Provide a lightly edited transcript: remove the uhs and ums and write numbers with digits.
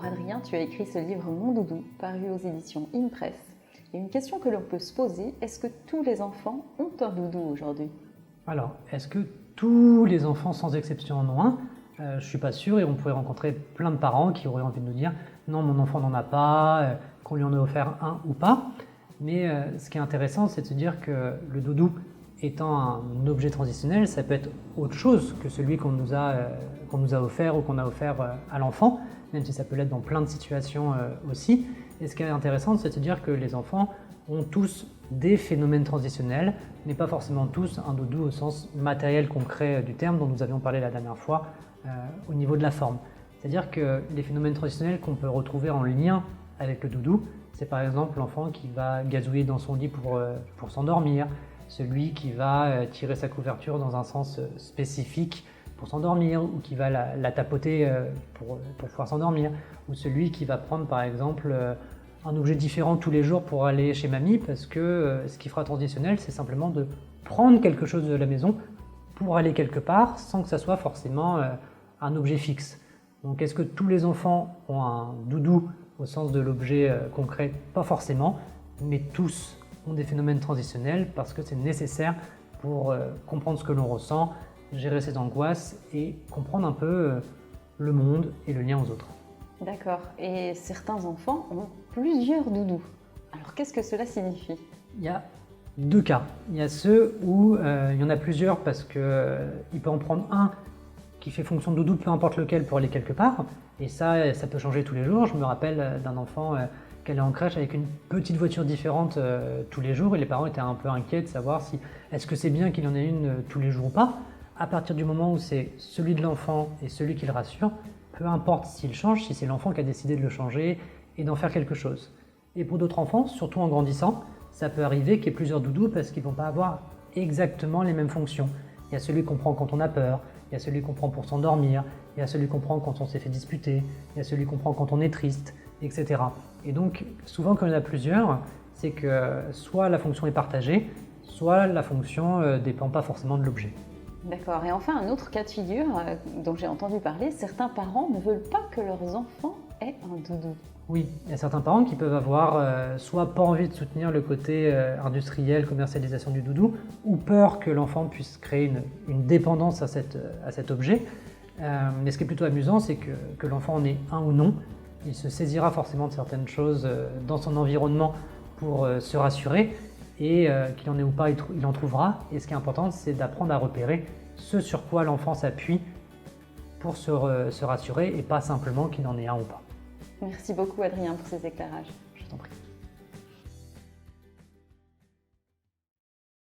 Adrien, tu as écrit ce livre Mon Doudou, paru aux éditions InPress. Et une question que l'on peut se poser, est-ce que tous les enfants ont un doudou aujourd'hui? Alors, est-ce que tous les enfants sans exception en ont un? Je ne suis pas sûr, et on pourrait rencontrer plein de parents qui auraient envie de nous dire non, mon enfant n'en a pas, qu'on lui en ait offert un ou pas. Mais ce qui est intéressant, c'est de se dire que le doudou étant un objet transitionnel, ça peut être autre chose que celui qu'on nous a offert ou qu'on a offert à l'enfant, même si ça peut l'être dans plein de situations aussi. Et ce qui est intéressant, c'est de se dire que les enfants ont tous des phénomènes transitionnels, mais pas forcément tous un doudou au sens matériel concret du terme dont nous avions parlé la dernière fois au niveau de la forme. C'est-à-dire que les phénomènes transitionnels qu'on peut retrouver en lien avec le doudou, c'est par exemple l'enfant qui va gazouiller dans son lit pour s'endormir, celui qui va tirer sa couverture dans un sens spécifique pour s'endormir, ou qui va la tapoter pour pouvoir s'endormir, ou celui qui va prendre par exemple un objet différent tous les jours pour aller chez mamie, parce que ce qui fera transitionnel, c'est simplement de prendre quelque chose de la maison pour aller quelque part, sans que ça soit forcément un objet fixe. Donc est-ce que tous les enfants ont un doudou au sens de l'objet concret? Pas forcément, mais tous ont des phénomènes transitionnels parce que c'est nécessaire pour comprendre ce que l'on ressent, gérer ses angoisses et comprendre un peu le monde et le lien aux autres. D'accord. Et certains enfants ont plusieurs doudous. Alors qu'est-ce que cela signifie? Il y a deux cas. Il y a ceux où il y en a plusieurs parce qu'il peut en prendre un qui fait fonction de doudou, peu importe lequel, pour aller quelque part. Et ça peut changer tous les jours. Je me rappelle d'un enfant qui allait en crèche avec une petite voiture différente tous les jours, et les parents étaient un peu inquiets de savoir si est-ce que c'est bien qu'il y en ait une tous les jours ou pas. À partir du moment où c'est celui de l'enfant et celui qui le rassure, peu importe s'il change, si c'est l'enfant qui a décidé de le changer et d'en faire quelque chose. Et pour d'autres enfants, surtout en grandissant, ça peut arriver qu'il y ait plusieurs doudous parce qu'ils ne vont pas avoir exactement les mêmes fonctions. Il y a celui qu'on prend quand on a peur, il y a celui qu'on prend pour s'endormir, il y a celui qu'on prend quand on s'est fait disputer, il y a celui qu'on prend quand on est triste, etc. Et donc, souvent quand il y en a plusieurs, c'est que soit la fonction est partagée, soit la fonction ne dépend pas forcément de l'objet. D'accord. Et enfin, un autre cas de figure dont j'ai entendu parler, certains parents ne veulent pas que leurs enfants aient un doudou. Oui, il y a certains parents qui peuvent avoir soit pas envie de soutenir le côté industriel, commercialisation du doudou, ou peur que l'enfant puisse créer une dépendance à cet objet. Mais ce qui est plutôt amusant, c'est que l'enfant en ait un ou non, il se saisira forcément de certaines choses dans son environnement pour se rassurer, et qu'il en ait ou pas, il en trouvera. Et ce qui est important, c'est d'apprendre à repérer ce sur quoi l'enfant s'appuie pour se rassurer, et pas simplement qu'il en ait un ou pas. Merci beaucoup Adrien pour ces éclairages. Je t'en prie.